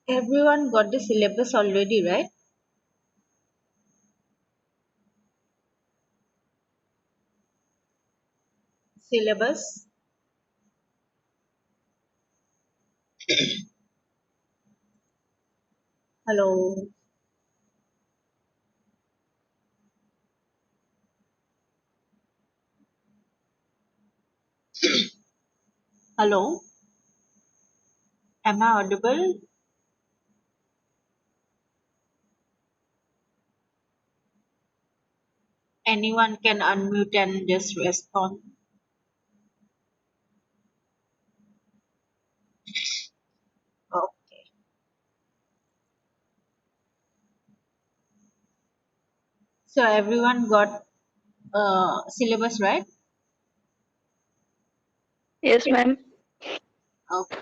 Everyone got the syllabus already, right? Syllabus. Hello. Hello. Am I audible? Anyone can unmute and just respond. Okay. So everyone got syllabus, right? Yes, ma'am. Okay.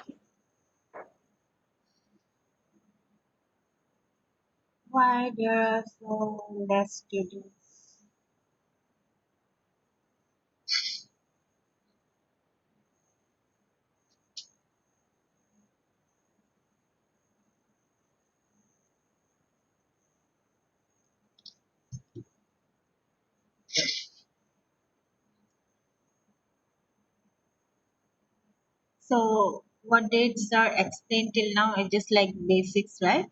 Why there are so less students? So what dates are explained till now is just like basics, right?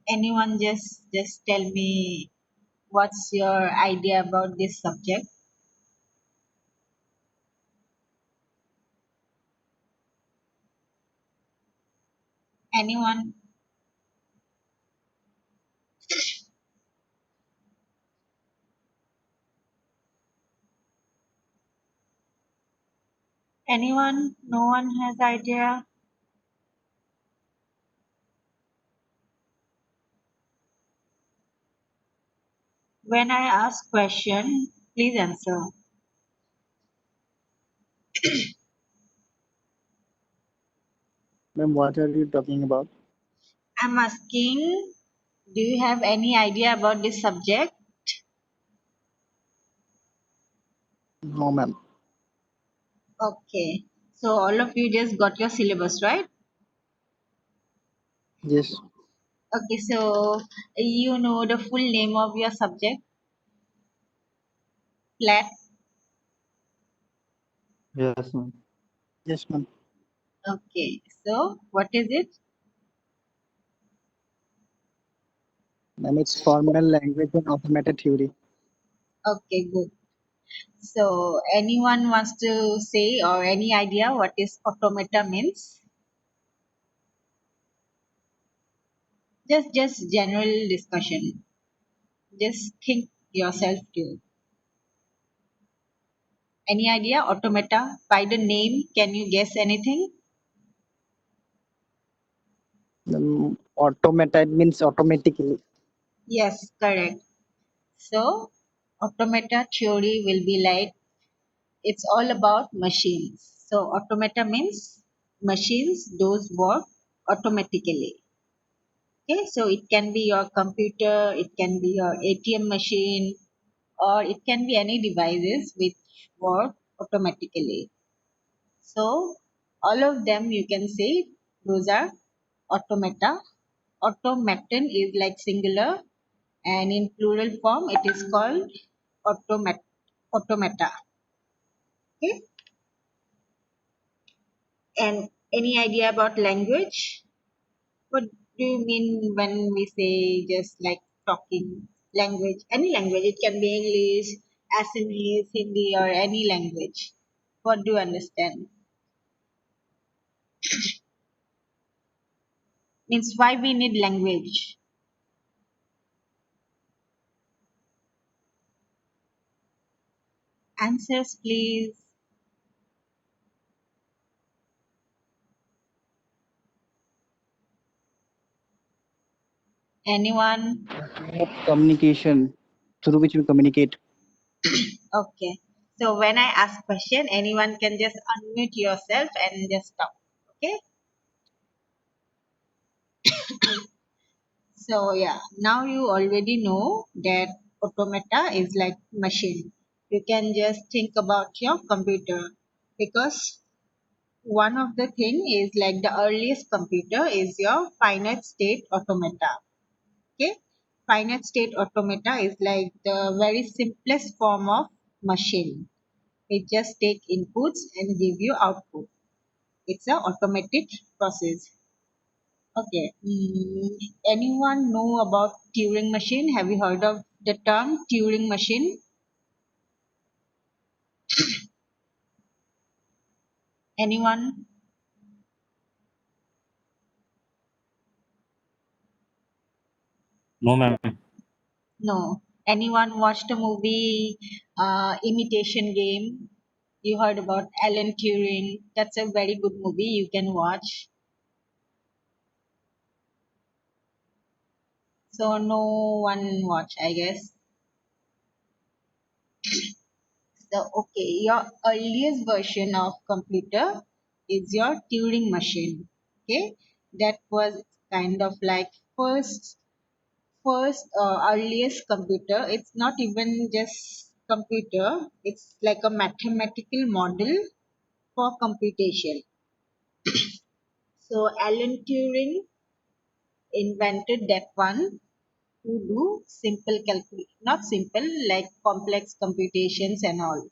Anyone just tell me what's your idea about this subject? Anyone? Anyone? No one has idea? When I ask question, please answer. Ma'am, what are you talking about? I'm asking, do you have any idea about this subject? No, ma'am. Okay. So all of you just got your syllabus, right? Yes. Okay, so you know the full name of your subject, flat. Yes, ma'am. Yes, ma'am. Okay, so what is it? Ma'am, it's formal language and automated theory. Okay, good. So anyone wants to say or any idea what is automata means? Just general discussion. Just think yourself too. Any idea? Automata? By the name, can you guess anything? Automated means automatically. Yes, correct. So automata theory will be like it's all about machines. So automata means machines those work automatically. Okay, so it can be your computer, it can be your ATM machine, or it can be any devices which work automatically. So all of them you can say those are automata. Automaton is like singular, and in plural form it is called automata. Okay, and any idea about language? What do you mean when we say just like talking language? Any language, it can be English, Assamese, Hindi, or any language. What do you understand? Means why we need language. Answers, please. Anyone? Communication through which we communicate. Okay. So when I ask question, anyone can just unmute yourself and just talk. Okay. So yeah, now you already know that automata is like machine. You can just think about your computer because one of the thing is like the earliest computer is your finite state automata. Okay, finite state automata is like the very simplest form of machine. It just take inputs and give you output. It's a automatic process. Okay. Anyone know about Turing machine? Have you heard of the term Turing machine? Anyone? No, ma'am. No. Anyone watched the movie Imitation Game? You heard about Alan Turing? That's a very good movie. You can watch. So no one watch, I guess. So okay, your earliest version of computer is your Turing machine. Okay, that was kind of like first earliest computer. It's not even just computer. It's like a mathematical model for computation. So Alan Turing invented that one to do simple not simple, like complex computations and all.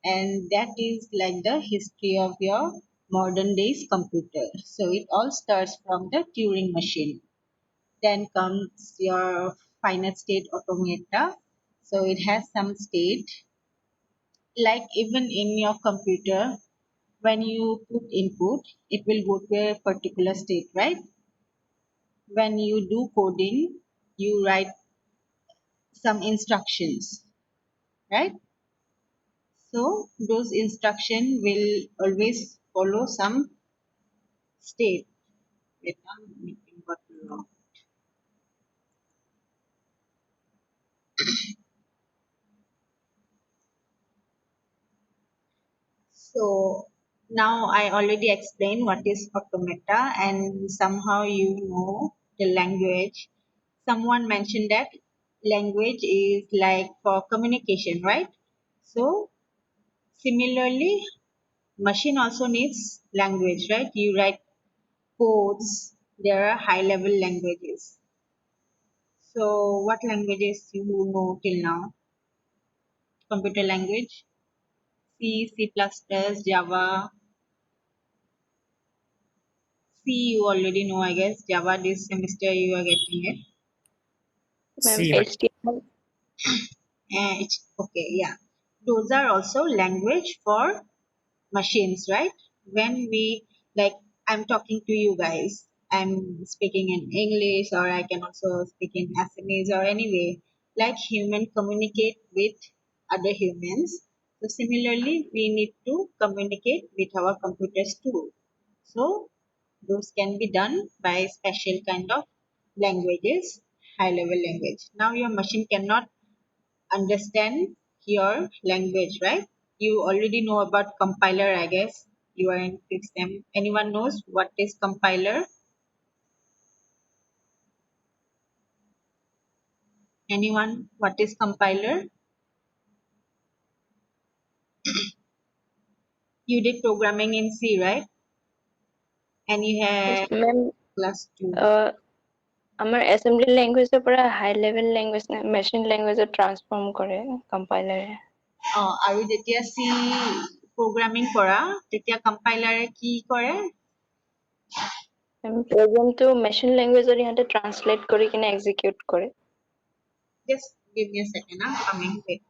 And that is like the history of your modern days computer. So it all starts from the Turing machine. Then comes your finite state automata. So it has some state, like even in your computer, when you put input, it will go to a particular state, right? When you do coding, you write some instructions, right? So those instruction will always follow some state. Wait, I'm making what wrong. So now I already explained what is automata, and somehow you know the language. Someone mentioned that language is like for communication, right? So similarly, machine also needs language, right? You write codes. There are high level languages. So what languages you know till now? Computer language? C, C++, Java. C you already know, I guess. Java this semester you are getting it. Ma'am, See, HTML. Okay, yeah. Those are also language for machines, right? When we like, I'm talking to you guys, I'm speaking in English, or I can also speak in Assamese or anyway, like human communicate with other humans. So similarly, we need to communicate with our computers too. So those can be done by special kind of languages, high level language. Now your machine cannot understand your language, right? You already know about compiler, I guess. You are in fifth sem. Anyone knows what is compiler? Anyone? What is compiler? You did programming in C, right? And you Yes, had ma'am. class 2. আমাৰ assembly language পৰা high level language machine language transform কৰে compiler আৰু যেতিয়া C programming কৰা তেতিয়া compiler কি কৰে? program to machine language ইহঁতে translate কৰি কিনে execute কৰে Just give me a second, I'm coming. Wait.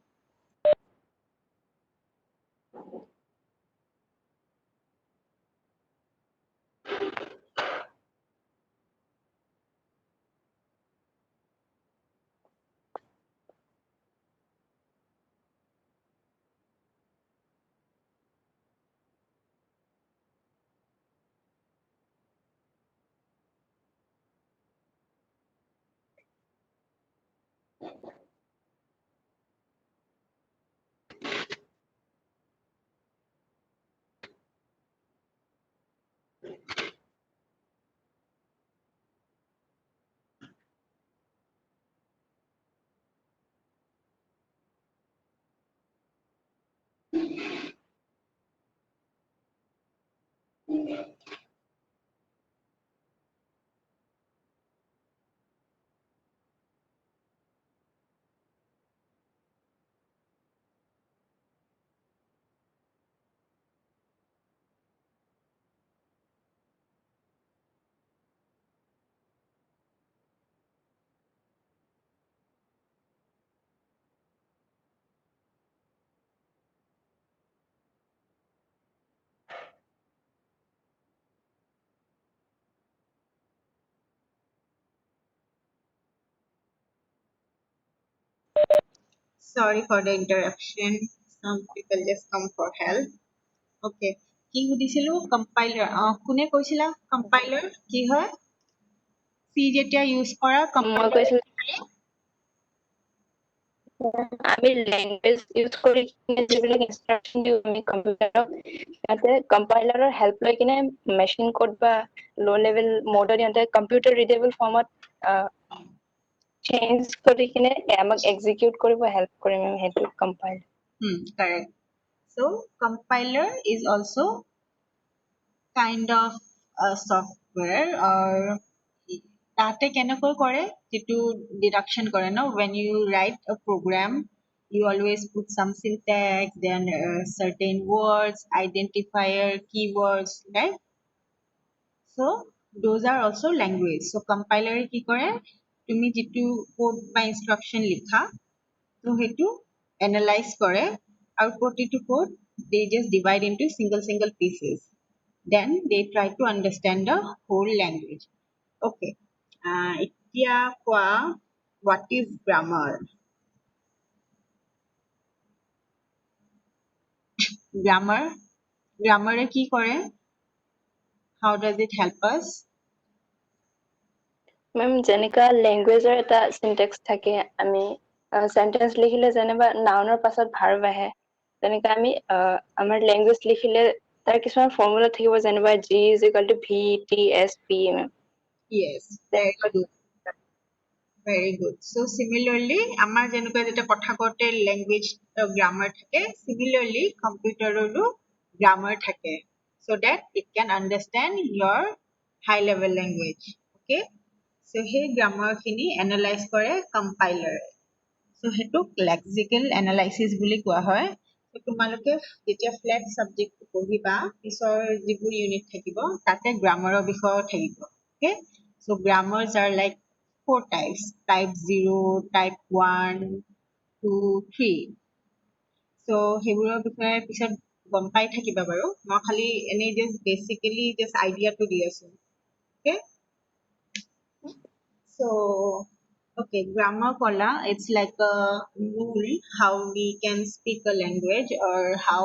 Sorry for the interruption. Some people just come for help. Okay. কি সুধিছিলো কম্পাইলাৰ কোনে কৈছিলা কম্পাইলাৰ কি হয় চি যেতিয়া ইউজ কৰা মই কম্পাইলাৰ কৈছিলো আমি ল্যাঙ্গুৱেজ ইউজ কৰি কিনে যিবিলাক ইনষ্ট্ৰাকচন দিওঁ আমি কম্পিউটাৰক সিহঁতে কম্পাইলাৰৰ হেল্প লৈ কিনে মেচিন কোড বা ল' লেভেল মডত সিহঁতে কম্পিউটাৰ ৰিডেবল ফৰ্মত চেঞ্জ কৰি কিনে আমাক এক্সিকিউট কৰিব হেল্প কৰে মেম সেইটো compile correct. So compiler is also kind of a software or তাতে কেনেকৈ কৰে যিটো ডিডাকশ্যন কৰে ন when you write a program you always put some syntax then certain words identifier keywords right so those are also language so compiler কি কৰে তুমি যিটো code বা instruction লিখা তো সেইটো analyze কৰে আৰু প্ৰতিটো code they just divide into single pieces then they try to understand the whole language okay এতিয়া কোৱা what is grammar grammar grammar এ কি কৰে how does it help us মেম যেনেকা লেংগুৱেজৰ এটা সিনটেক্স থাকে আমি সেন্টেন্স লিখিলে যেনিবা নাউনৰ পাছত ভাৰ্ব আহে তেনেকা আমি আমাৰ লেংগুৱেজ লিখিলে তাৰ কিছুমান ফৰ্মুলা থাকিব যেনিবা G is equal to V T S P ma'am yes very good very good so similarly আমাৰ যেনেকৈ যেতিয়া কথা কওঁতে language grammar থাকে similarly কম্পিউটাৰৰো grammar থাকে so that it can understand your high level language okay so সেই grammar খিনি analyze কৰে compiler so সেইটোক lexical analysis বুলি কোৱা হয় so তোমালোকে যেতিয়া flat subject পঢ়িবা পিছৰ যিবোৰ unit থাকিব তাতে grammar বিষয় থাকিব okay so grammars are like four types type 0 type 1 2 3 so সেইবোৰৰ বিষয়ে পিছত গম পাই থাকিবা বাৰু মই খালি এনে just basically just idea টো দি আছো okay so okay grammar kola it's like a rule how we can speak a language or how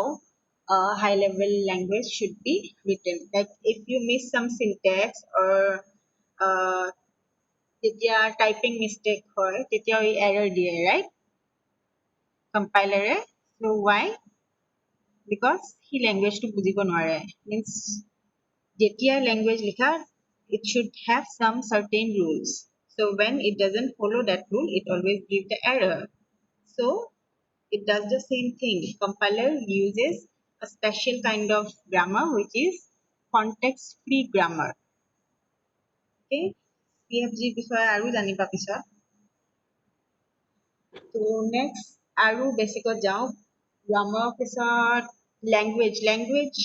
a high level language should be written like if you miss some syntax or তেতিয়া typing mistake হয় তেতিয়া ই error দিয়ে right compiler এ so why because C language টো বুজিব নোৱাৰে means যেতিয়া language লিখা it should have some certain rules so when it doesn't follow that rule it always gives the error so it does the same thing compiler uses a special kind of grammar which is context free grammar okay CFG বিষয়ে আৰু জানিবা পিছত so next আৰু বেছিকত যাওঁ grammar পিছত language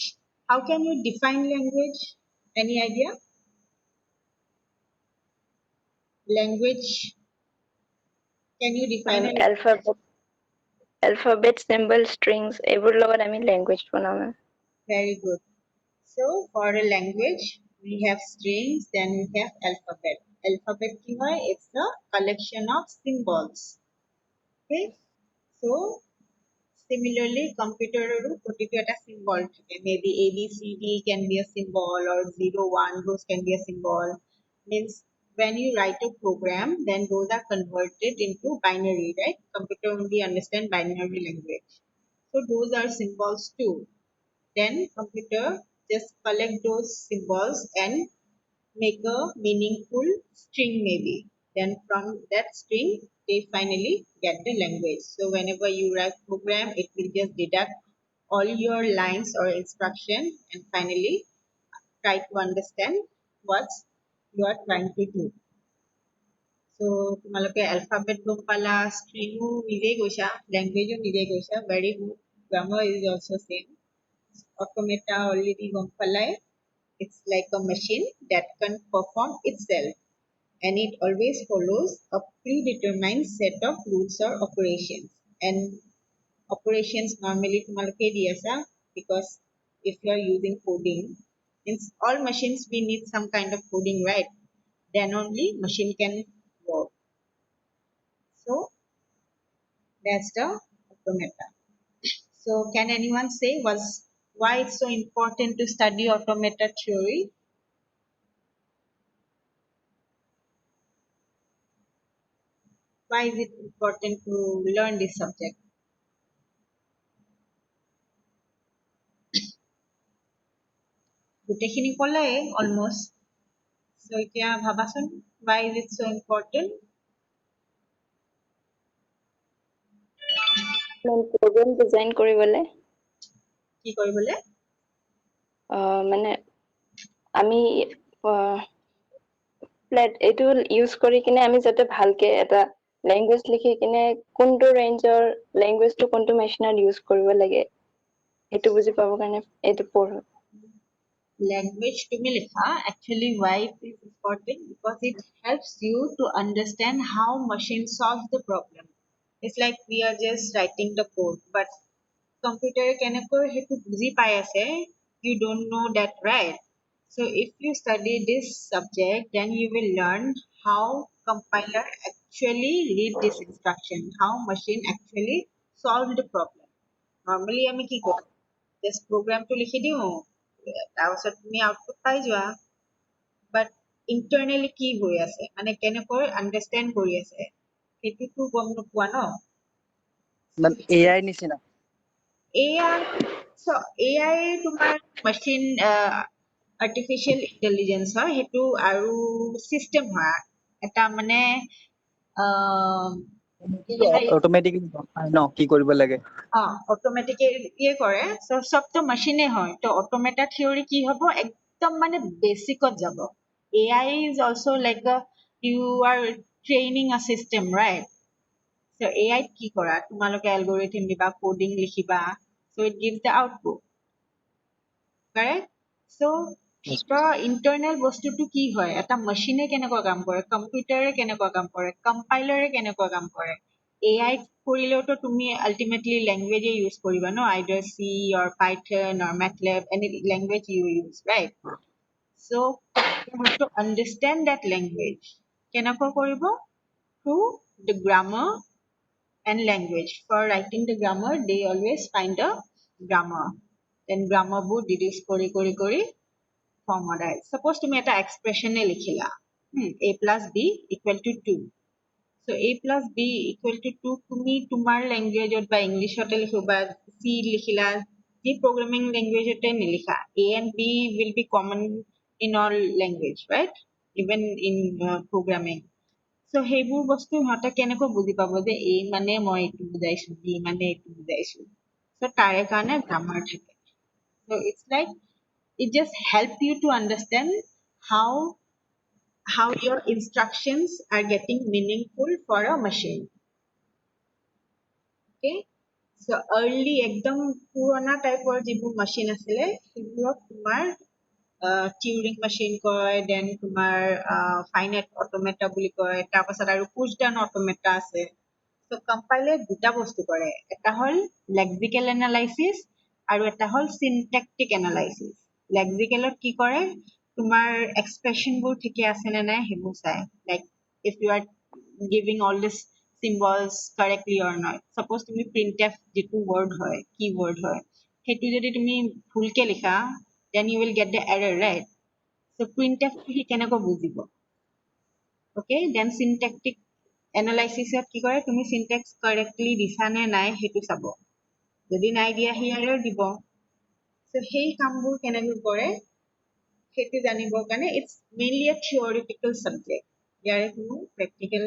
how can you define language any idea language can you define ma'am a alphabet symbol strings এইবোৰ লগত আমি ল্যাঙ্গুৱেজ বনাও মেম very good so for a language we have strings then we have alphabet কি হয় it's a collection of symbols okay so similarly computer প্ৰতিটো এটা symbol থাকে maybe ABCD can be a symbol or 0 1 those can be a symbol means when you write a program then those are converted into binary right computer only understand binary language so those are symbols too then computer just collect those symbols and make a meaningful string maybe then from that string they finally get the language so whenever you write program it will just deduct all your lines or instruction and finally try to understand what you are trying to do. So তোমালোকে alphabet গম পালা, string নিজেই গৈছা, language নিজেই গৈছা, very good. Grammar is also same. Automata already gom palai. It's like a machine that can perform itself and it always follows a predetermined set of rules or operations. And operations normally tumalke diasa because if you are using coding, means all machines we need some kind of coding, right? Then only machine can work. So that's the automata. So can anyone say was why it's so important to study automata theory? Why is it important to learn this subject? গোটেইখিনি ক'লাই almost. So এতিয়া ভাবাচোন why is it so important? Program design কৰিবলে কি কৰিবলে? মানে আমি এইটো use কৰি কিনে আমি যাতে ভালকে এটা লেংগুৱেজ লিখি কিনে কোনটো ৰেঞ্জৰ লেংগুৱেজটো কোনটো মেচিনত ইউজ কৰিব লাগে সেইটো বুজি পাবৰ কাৰণে এইটো পঢ়ো Language তুমি লিখা, actually why it is important because it helps you to understand how machine solves the problem. It's like we are just writing the code, but computer কেনেকৈ সেইটো বুজি পাই আছে, you don't know that, right? So if you study this subject, then you will learn how compiler actually read this instruction, how machine actually solve the problem. Normally আমি কি কৰো? Just program টো লিখি দিওঁ, তাৰপিছত তুমি আউটপুট পাই যোৱা, but internally কি হৈ আছে, মানে কেনেকৈ understand কৰি আছে, সেইটোতো গম নোপোৱা ন? মানে AI নিচিনা AI, so AI তোমাৰ machine artificial intelligence হয়, সেইটো আৰু system হয় এটা মানে AI অটোমেটিকলি গম পায় ন কি কৰিব লাগে অটোমেটিকেলি কৰে, so চবতো machine হয়, তো automata theory কি হ'ব, একদম মানে বেচিকত যাব. AI is also like a you are training a system, right? So AI ত কি কৰা, তোমালোকে algorithm দিবা, coding লিখিবা, so it gives the output, correct? So ভিতৰৰ internal বস্তুটো কি হয়, এটা machine কেনেকুৱা কাম কৰে, কম্পিউটাৰে কেনেকুৱা কাম কৰে, কম্পাইলাৰে কেনেকুৱা কাম কৰে, AI কৰিলেওতো তুমি ultimately language use কৰিবা ন, either C or Python or MATLAB, any language you use, right? So you have to understand that language. কেনেকুৱা কৰিব? Through the grammar and language. For writing the grammar, they always find a grammar. Then grammar বোৰ deduce কৰি formalize. Suppose তুমি এটা expression লিখিলা, a plus b equal to 2. So a plus b equal to 2 তুমি তোমাৰ language বা ইংলিছতে লিখো বা C লিখিলা, যি programming language নিলিখা, a and b will be common in all language, right? Even in programming. So সেইবোৰ বস্তু সিহঁতে কেনেকৈ বুজি পাব যে a মানে মই এইটো বুজাইছো, b মানে এইটো বুজাইছো. So তাৰে কাৰণে grammar থাকে. So it's like it just help you to understand how your instructions are getting meaningful for a machine. Okay, so early ekdom purana type or jibu machine asile সেইবোৰক তোমাৰ টিউৰিং machine কয়, then তোমাৰ finite automata বুলি কয়, তাৰপাছত আৰু push down automata আছে. So compiler দুটা বস্তু কৰে, এটা হল lexical analysis আৰু এটা হল syntactic analysis. লেক্সিকেলত কি কৰে, তোমাৰ এক্সপ্ৰেছন বোৰ ঠিকে আছে নে নাই সেইবোৰ চাই, like if you are giving all this symbols correctly or not. Suppose তুমি printf যিটো word হয়, keyword হয়, সেইটো যদি তুমি ভুলকে লিখা, then you will get the error, right? So printf to C কেনেকৈ বুজিব? Okay, then syntactic analysis কি কৰে, তুমি syntax correctly দিছা নে নাই সেইটো চাব, যদি নাই দিয়া সি error দিব. So সেই কামবোৰ কেনেকৈ কৰে সেইটো জানিবৰ কাৰণে it's mainly a theoretical subject. ইয়াৰে কোনো practical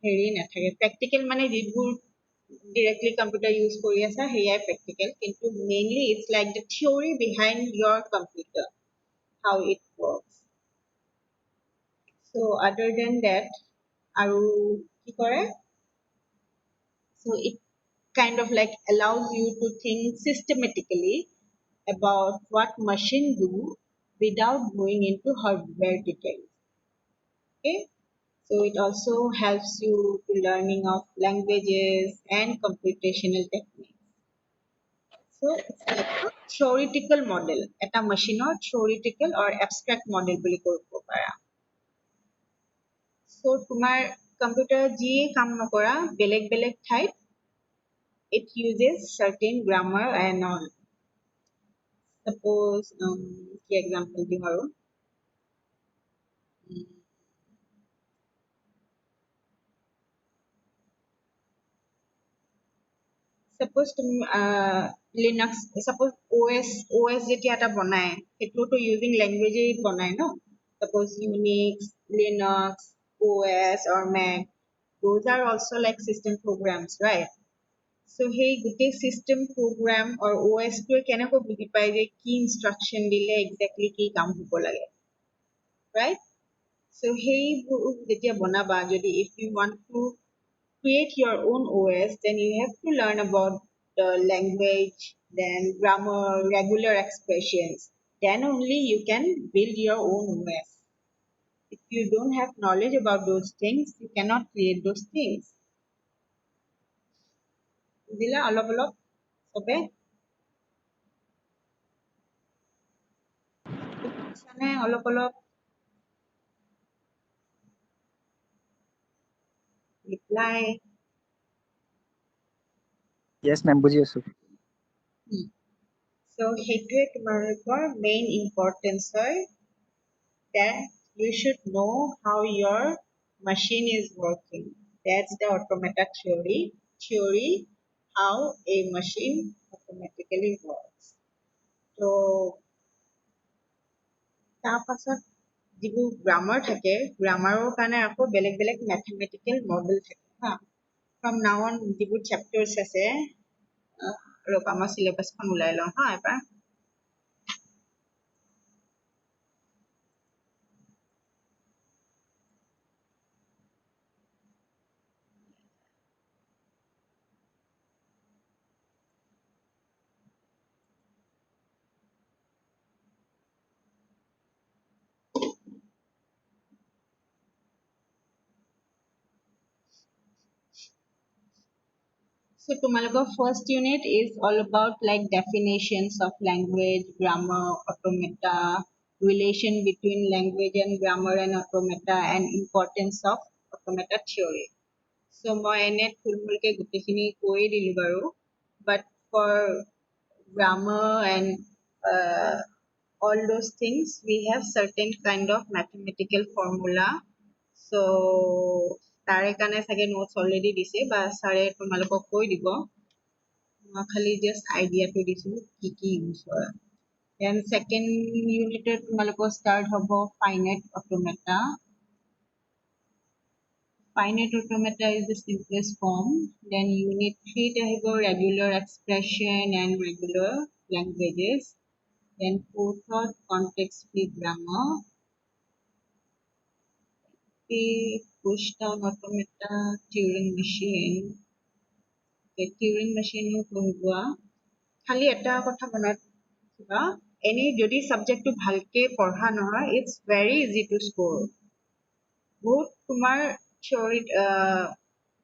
হেৰি নাথাকে. Practical মানে যিবোৰ directly computer use কৰি আছা সেয়াই practical, কিন্তু mainly it's like the theory behind your computer. how it works. So other than that, আৰু কি কৰে? So it kind of like allows you to think systematically about what machine do without going into hardware details. Okay, so it also helps you to learning of languages and computational techniques. So it's like a theoretical model. এটা machine theoretical or abstract model বুলি কৰিব পাৰা. So তোমাৰ computer যিয়ে কাম নকৰা বেলেগ বেলেগ ঠাইত it uses certain grammar and all. Suppose কি example দিম আৰু suppose তুমি Linux suppose OS যেতিয়া এটা বনাই সেইটোতো using language বনাই ন suppose Unix Linux OS or Mac those are also like system programs right so সেই গোটেই system program or OS টোৱে কেনেকৈ বুজি পায় যে কি instruction দিলে exactly কি কাম হ'ব লাগে right so সেইবোৰ যেতিয়া বনাবা যদি if you want to create your own OS, then you have to learn about the language, then grammar, regular expressions. Then only you can build your own OS. If you don't have knowledge about those things, you cannot create those things. বুজিলা অলপ অলপ চবে বুজিছানে অলপ অলপ reply Yes, ma'am. বুজি আছো। so সেইটোৱে তোমালোকৰ main importance হয় that you should know how your machine is working. That's the automata theory. Theory how a machine automatically works. So তাৰপাছত যিবোৰ গ্ৰামাৰ থাকে গ্ৰামাৰৰ কাৰণে আকৌ বেলেগ বেলেগ মেথমেটিকেল মডেল থাকে হা from now on যিবোৰ চেপ্টাৰ্ছ আছে ৰ'বা মই চিলেবাছখন ওলাই লওঁ হা এবাৰ So তোমালোকৰ first unit is all about like definitions of language, grammar, automata, relation between language and grammar and automata and importance of automata theory. So মই এনে থুলমূলকে গোটেইখিনি কৈয়ে দিলো বাৰু but for grammar and all those things we have certain kind of mathematical formula so তাৰে কাৰণে চাগে notes already দিছে বা ছাৰে তোমালোকক কৈ দিব মই খালি জাষ্ট আইডিয়াটো দিছো কি কি ইউজ হয় দেন ছেকেণ্ড ইউনিটত তোমালোকৰ ষ্টাৰ্ট হ'ব finite অট'মেটা finite automata is the simplest form. Then unit 3 আহিব regular expression and regular languages. Then fourth context free grammar. Push down automata, Turing machine. Turing machine পঢ়িব খালি এটা কথা মনত ৰাখিবা এনে যদি সাবজেক্টটো ভালকে পঢ়া নহয় it's very easy to score বহুত তোমাৰ থিয়ৰিত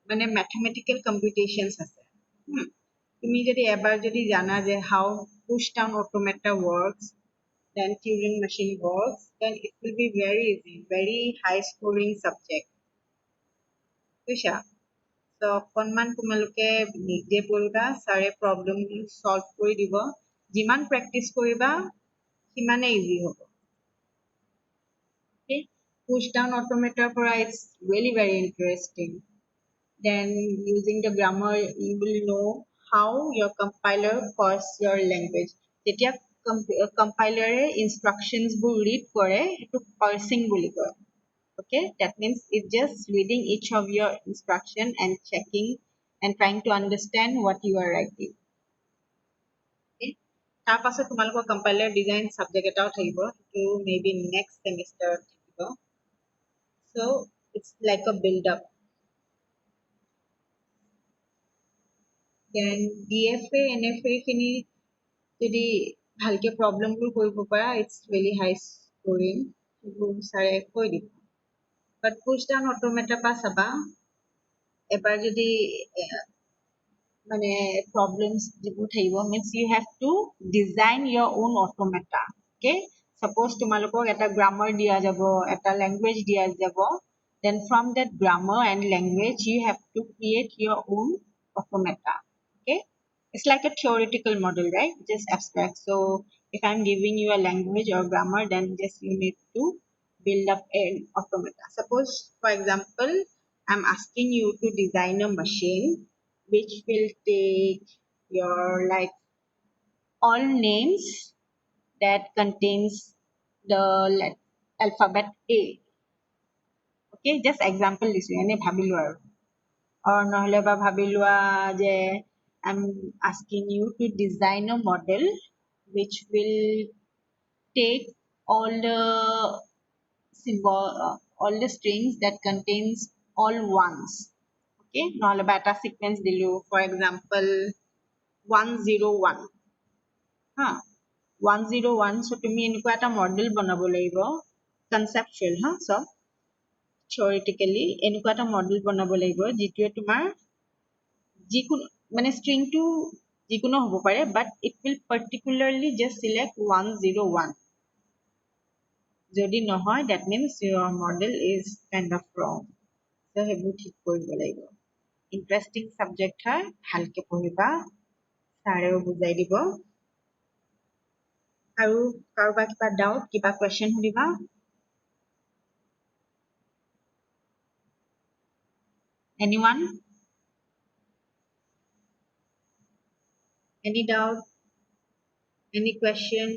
মানে mathematical computations আছে তুমি যদি এবাৰ যদি জানা যে how push down automata works then Turing machine works then it will be very easy very high scoring subject বুজিছা so অকণমান তোমালোকে নিজে পঢ়িবা ছাৰে প্ৰব্লেম সলভ কৰি দিব যিমান প্ৰেক্টিচ কৰিবা সিমানে ইজি হ'ব okay push down automata পৰা it's really very interesting then using the grammar you will know how your compiler calls your language যেতিয়া কম্পাইলাৰে ইনষ্ট্ৰাকশনছবোৰ ৰিড কৰে সেইটো পাৰ্চিং বুলি কয় okay that means it's just reading each of your instruction and checking and trying to understand what you are writing okay তাৰ পাছত তোমালোকৰ compiler design subject এটাও থাকিব, সেইটো মেবি নেক্সট সেমিষ্টাৰত থাকিব। So it's like a build up. Then DFA NFA খিনি যদি ভালকে প্ৰবলেমবোৰ কৰিব পাৰা, it's really high scoring, সেইবোৰ ছাৰে কৈ দিব। বাট পুsh down অট'মেটাৰ পৰা চাবা, এবাৰ যদি মানে problems যিবোৰ থাকিব, means you have to design your own automata. Okay, suppose তোমালোকক এটা grammar দিয়া যাব, এটা language দিয়া যাব, then from that grammar and language you have to create your own automata. Okay, it's like a theoretical model, right? Just abstract. So if I'm giving you a language or grammar, then just you need to build up an automata. Suppose for example, I'm asking you to design a machine which will take your like all names that contains the alphabet A. Okay, just example this way, এনে ভাবি লোৱা আৰু। or নহলে বা ভাবি লোৱা যে I'm asking you to design a model which will take all the symbol all the strings that contains all ones. Okay, নহলে বা এটা sequence দিলো, for example 101, হা 101, so তুমি এনেকুৱা এটা মডেল বনাব লাগিব, কনচেপচুৱেল হা, চব থিয়ৰিটিকেলি এনেকুৱা এটা মডেল বনাব লাগিব যিটোৱে তোমাৰ যিকোনো মানে ষ্ট্ৰিংটো যিকোনো হ'ব পাৰে, but it will particularly just select 101. যদি নহয়, that means your model is kind of wrong. So সেইবোৰ ঠিক কৰিব লাগিব। ইণ্টাৰেষ্টিং ছাবজেক্ট হয়, ভালকে পঢ়িবা, ছাৰেও বুজাই দিব। আৰু কাৰোবাৰ কিবা ডাউট, কিবা কুৱেশ্যন সুধিবা? Anyone? Any doubt? Any question?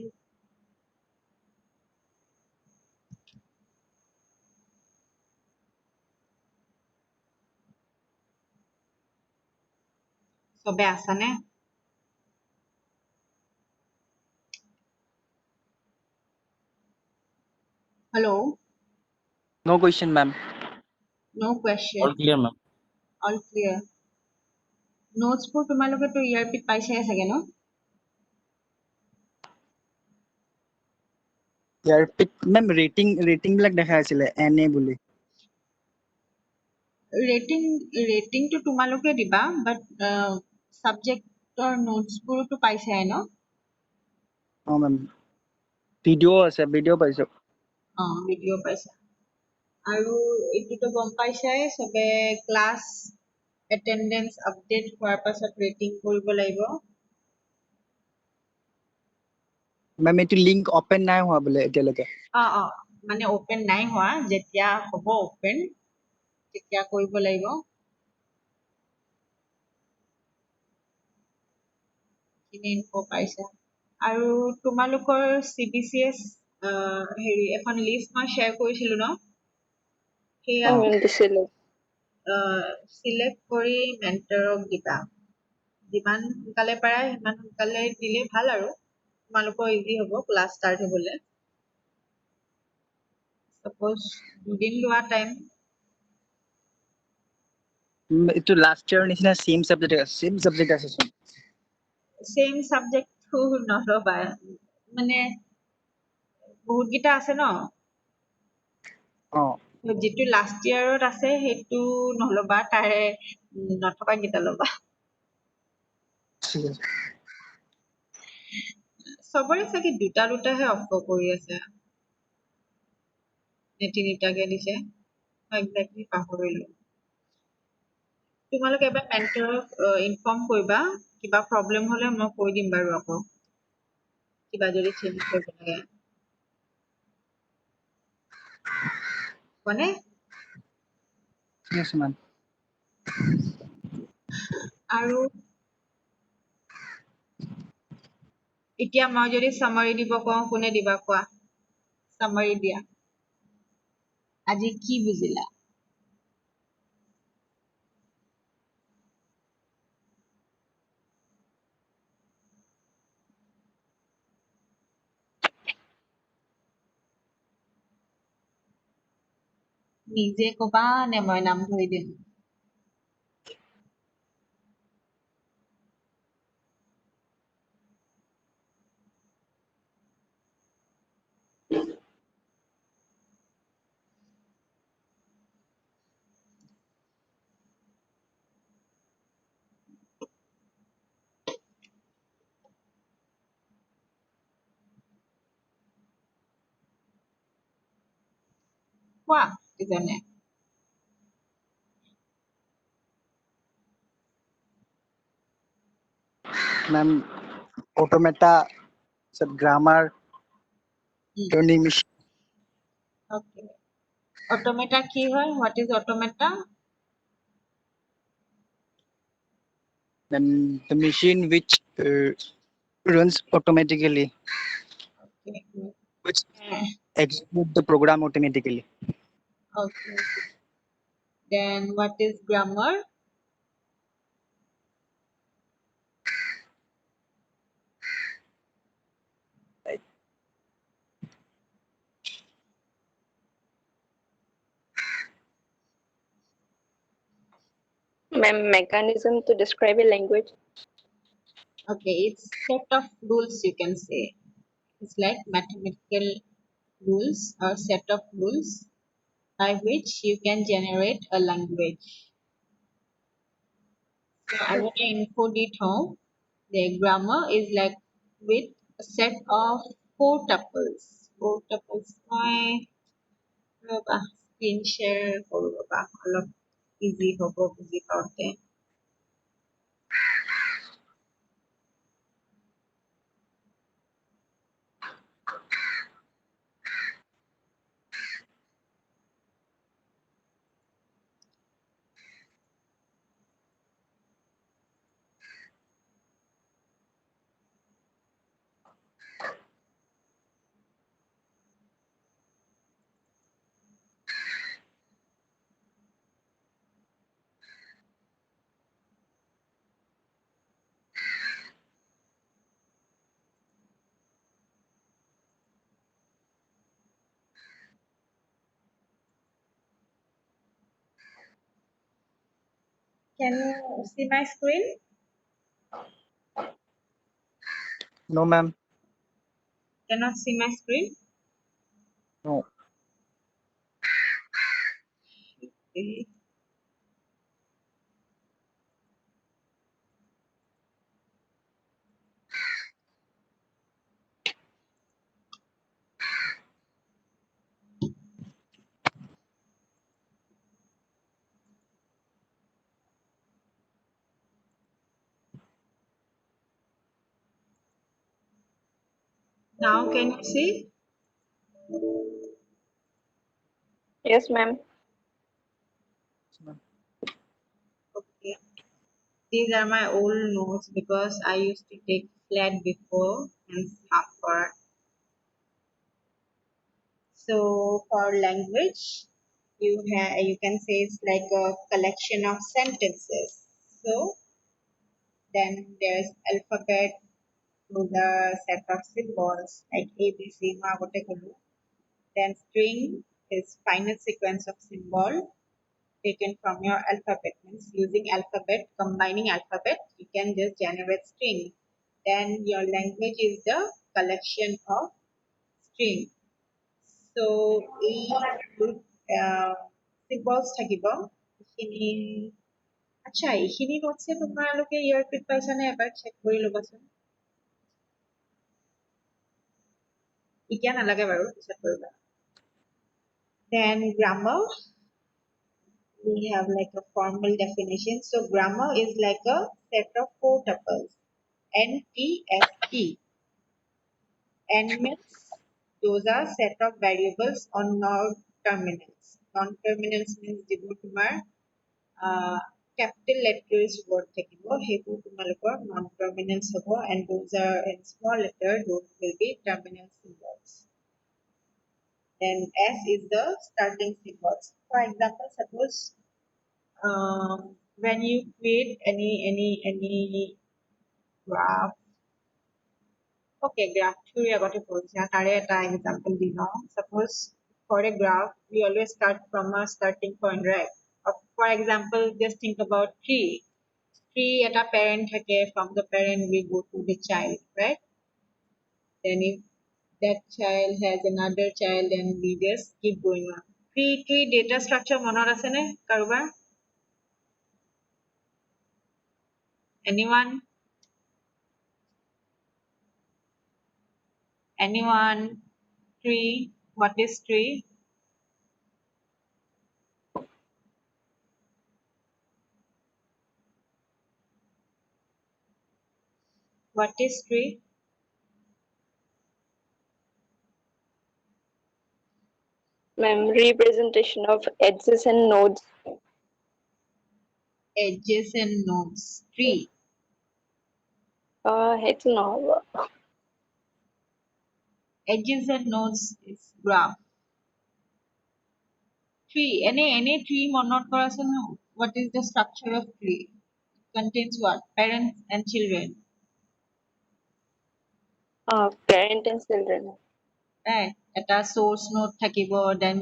চবে আছানে? Hello? No question, ma'am. No question. All clear, ma'am. All clear. নোটছবোৰ তোমালোকেতো ERP-ত পাইছাই চাগে ন? ইয়াৰ মেম ৰেটিং বিলাক দেখাই আছিলে NA বুলি। ৰেটিংটো তোমালোকে দিবা, বাট ছাবজেক্টৰ নোটছবোৰতো পাইছাই ন? মেম ভিডিঅ' আছে, ভিডিঅ' পাইছো। ভিডিঅ' পাইছা। আৰু এইটোতো গম পাইছাই চবে, ক্লাছ এটেণ্ডেঞ্চ আপডেট হোৱাৰ পাছত ৰেটিং কৰিব লাগিব। মেম এইটো লিংক অপেন নাই হোৱা বোলে এতিয়ালৈকে। মানে অপেন নাই হোৱা, যেতিয়া হ'ব অপেন তেতিয়া কৰিব লাগিব। ইনফো পাইছা। আৰু তোমালোকৰ CBCS হেৰি এখন লিষ্ট মই শ্বেয়াৰ কৰিছিলো ন, সেয়া দিছিলো। চিলেক্ট কৰি মেণ্টৰক দিবা। যিমান সোনকালে পাৰা সিমান সোনকালে দিলে ভাল আৰু তোমালোকৰ ইজি হ'ব ক্লাছ ষ্টাৰ্ট হ'বলৈ। সাপোজ 2 দিন লোৱা টাইম। এইটো লাষ্ট ইয়াৰ নিচিনা সেম সাবজেক্ট আছে চোন। সেম সাবজেক্টটো নলবা, মানে বহুত কেইটা আছে ন, যিটো লাষ্ট ইয়াৰত আছে সেইটো নলবা, তাৰে নথকা কেইটা ল'বা। ঠিক আছে। চবৰে চাগে দুটা দুটাহে অফাৰ কৰি আছে নে তিনিটাকে দিছে, মই একজেক্টলি পাহৰিলো। তোমালোকে এবাৰ মেণ্টৰক ইনফৰ্ম কৰিবা, কিবা প্ৰব্লেম হ'লে মই কৈ দিম বাৰু, আকৌ কিবা যদি চেঞ্জ কৰিব লাগে মানে। ঠিক আছে মেম। আৰু এতিয়া মই যদি সামাৰি দিব কওঁ, কোনে দিবা কোৱা? সামাৰি দিয়া। আজি কি বুজিলা? নিজে ক'বা নে মই নাম ধৰি দিম? কোৱা ইজনে। Ma'am automata, grammar, training machine. Okay. Automata কি হয়? What is automata? Then the machine which runs automatically, Okay. Good. which Eh, execute the program automatically. Okay. Okay. Then what is grammar? Mechanism to describe a language. Okay, it's set of rules you can say. It's like mathematical rules or set of rules by which you can generate a language. So I want to include it home. The grammar is like with a set of four tuples. Four tuples. ৰবা screen share কৰো ৰবা অলপ easy হ'ব বুজি পাওঁতে. Can you see my screen? No, ma'am. Cannot see my screen? No. Okay. Now can you see? Yes, ma'am. Okay. These are my old notes because I used to take flat before and half for. So for language, you can say it's like a collection of sentences. So then there's alphabet to the set of symbols like A, B, C, Ma, whatever. Then string is final sequence of symbol taken from your alphabet. Means using alphabet, combining alphabet, you can just generate string. Then your language is the collection of string. So এই symbols থাকিব এইখিনি আচ্ছা এইখিনি নোটছে তোমালোকে ইয়াৰপিট পাইছানে এবাৰ check কৰি ল'বাচোন এতিয়া নালাগে বাৰু পিছত কৰিবা then grammar we have like a formal definition so grammar is like a set of four tuples n t s t n means those are set of variables on non-terminals non-terminals means যিবোৰ তোমাৰ capital letters word থাকিব সেইবোৰ তোমালোকৰ non terminals হ'ব and those are in small letter those will be terminal symbols then s is the starting symbols for example suppose when you create any graph okay graph theory আগতে পঢ়িছা তাৰে এটা example দি লওঁ suppose for a graph, we always start from a starting point, right? For example, just think about tree. Tree at a parent থাকে, from the parent we go to the child, right? Then if that child has another child, then we just keep going on. Tree data structure মনত আছে নে কাৰোবাৰ? Anyone? Anyone? Tree? What is tree? What is tree? Ma'am, representation of edges and nodes. Edges and nodes. Tree. সেইটো নহ'ব. Edges and nodes is graph. Tree. Any tree মনত কৰাচোন. What is the structure of tree? It contains what? Parents and children. Parent and children. Right? এটা source node থাকিব, then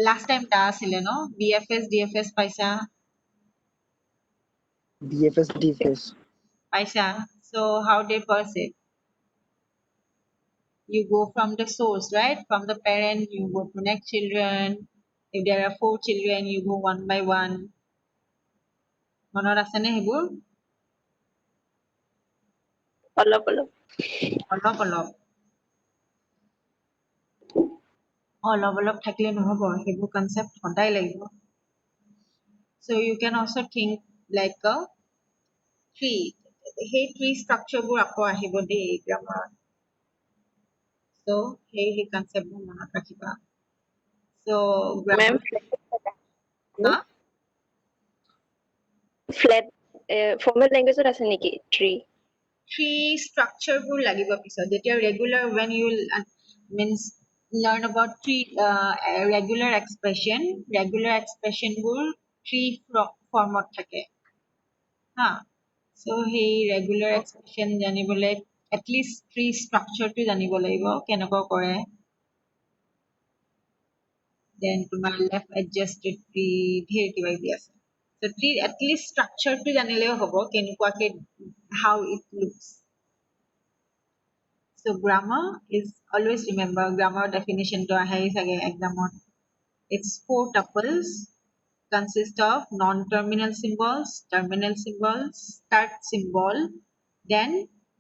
last time টা আছিলে ন? BFS, DFS পাইছা? BFS, DFS. Paisa. So how they perceive? You go from the source, right? From the parent, you go to next children. If there are 4 children, you go one by one. মনত আছেনে সেইবোৰ? অলপ অলপ. অলপ অলপ। অলপ অলপ থাকিলে নহ'ব, সেইবোৰ concept সদায় লাগিব। So you can also think like a tree. সেই tree structure বোৰ আকৌ আহিব দেই grammar. So সেই concept বোৰ মনত ৰাখিবা। So Ma'am, grammar, হা? flat formal language আছে নেকি tree? Tree structure বোৰ লাগিব পিছত যেতিয়া regular when you means learn about tree regular expression বোৰ tree formত থাকে হা so সেই regular expression জানিবলৈ at least tree structure টো জানিব লাগিব কেনেকৈ কৰে then তোমাৰ left adjusted tree ধেৰ কিবা কিবি আছে so tree at least structure টো জানিলেও হ'ব কেনেকুৱাকে how it looks. So grammar is always remember grammar definition to ahe sage exam on. It's 4 tuples consist of non-terminal symbols, terminal symbols, start symbol. Then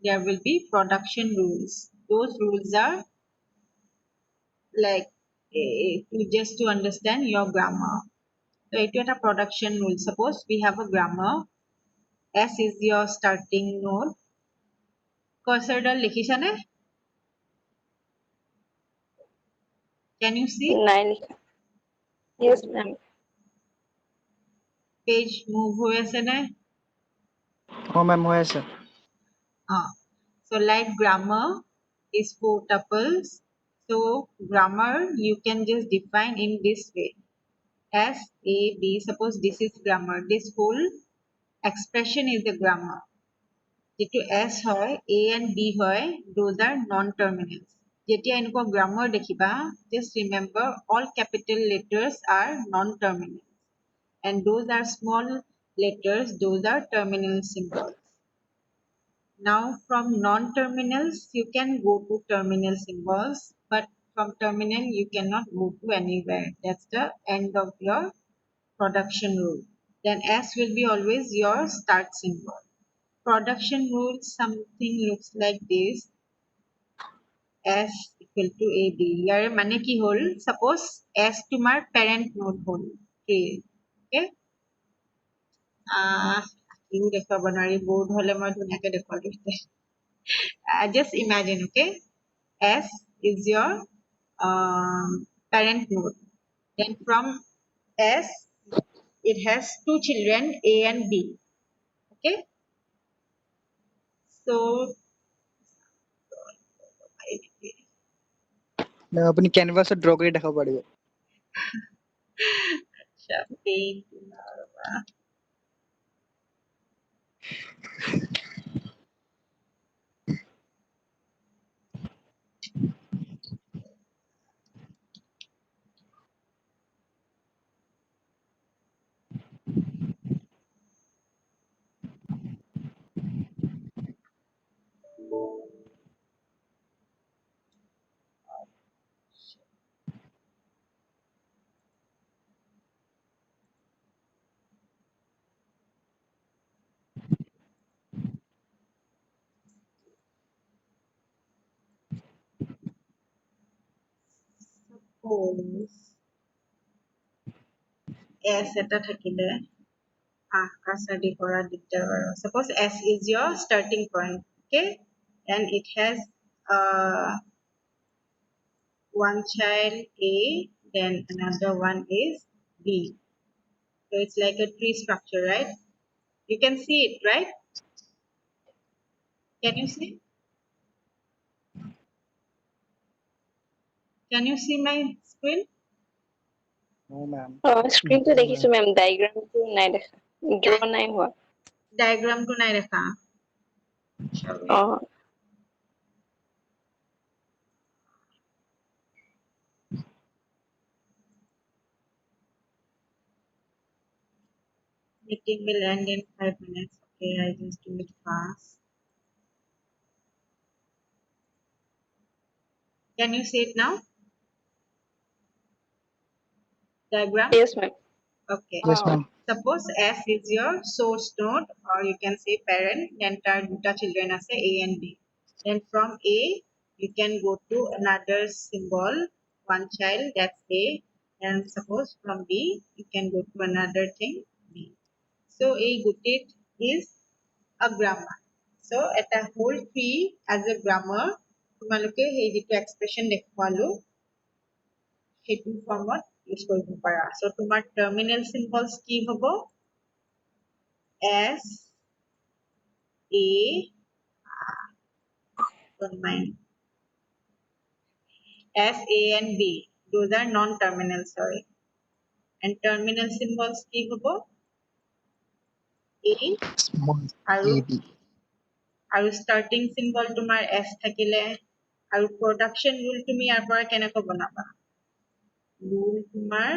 there will be production rules. Those rules are like just to understand your grammar. So it is a production rule. Suppose we have a grammar. S is your starting node. Cursor dal likhishane? Can you see? নাই লিখা. Yes, ma'am. Page move হৈ আছে নে? মেম হৈ আছে So like grammar is 4 tuples. So grammar you can just define in this way. S, A, B. Suppose this is grammar. This whole expression is the grammar. যেটো S হয়, A and B হয়, those are non-terminals. যেতিয়া এনেকুৱা grammar দেখিবা, just remember all capital letters are non-terminals. And those are small letters, those are terminal symbols. Now from non-terminals, you can go to terminal symbols, but from terminal, you cannot go to anywhere. That's the end of your production rule. Then S will be always your start symbol. Production rule, something looks like this. S equal to AB. ইয়াৰ মানে কি হ'ল? Suppose S তোমাৰ parent node হ'ল. Okay? ইও দেখুৱাব নোৱাৰি board হ'লে মই ধুনীয়াকে দেখুৱালো হেঁতেন। Just imagine, okay? S is your parent node. Then from S, it has 2 children, A and B. Okay? So, মেম আপুনি কেনভাছত ড্ৰ কৰি দেখাব পাৰিব Shafiq, suppose S এটা থাকিলে কাছাদি কৰা দিগদাৰ বাৰু. Suppose S is your starting point, okay, and it has uh, one child A, then another one is B. So it's like a tree structure, right? You can see it, right? Can you see? Can you see my screen? No, ma'am. স্ক্ৰিনটো No, ma'am. দেখিছো মেম, ডায়েগ্ৰামটো নাই দেখা, draw নাই হোৱা। Diagram to নাই দেখা. Shall we? Meeting will end in 5 minutes. Okay, I just do it fast. Can you see it now? Diagram? Yes, ma'am. Okay. Yes, ma'am. Suppose F is your source node, or you can say parent, then duta children as A and B. Then from A, you can go to another symbol, one child, that's A. And suppose from B, you can go to another thing, B. So A gutit is a grammar. So at a whole tree as a grammar, তোমালোকে সেই যিটো expression দেখুৱালো সেইটো ফৰ্মত use কৰিব পাৰা. So তোমাৰ terminal symbols কি হ'ব? S, A, don't mind, S, A and B. Those are non-terminal, sorry. And terminal symbols কি হ'ব? A Small আৰু AB. starting symbol তোমাৰ S থাকিলে আৰু production rule তুমি ইয়াৰ পৰা কেনেকৈ বনাবা? Rule তোমাৰ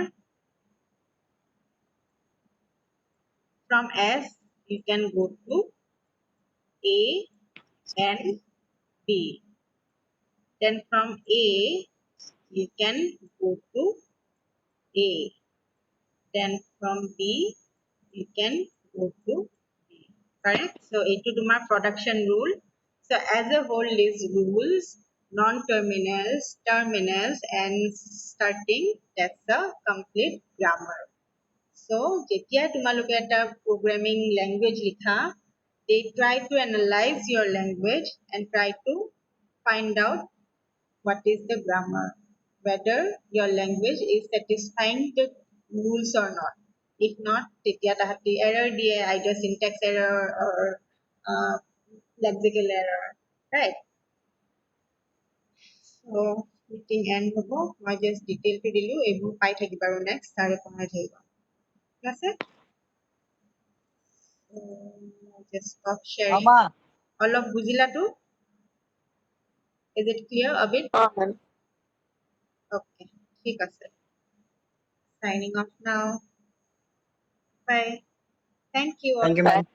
from S you can go to A and B. Then from A you can go to A. Then from B you can go to B. Correct? So itu তোমাৰ production rule. So as a whole these rules, non-terminals, terminals and starting, that's the complete grammar. So যেতিয়া তোমালোকে এটা programming language লিখা, they try to analyze your language and try to find out what is the grammar, whether your language is satisfying the rules or not. If not, তেতিয়া তাহাঁতি error দিয়ে, either syntax error or uh, lexical error, right? So meeting end হ'ব, মই just detail টো দিলো, এইবোৰ পাই থাকিবা আৰু next ছাৰে পঢ়াই থাকিব, ঠিক আছে? Just stop sharing. Mama. অলপ বুজিলা তো? Is it clear a bit? Ma'am. Okay, ঠিক আছে. Signing off now. Bye. Thank you all. Thank you, Bye. ma'am.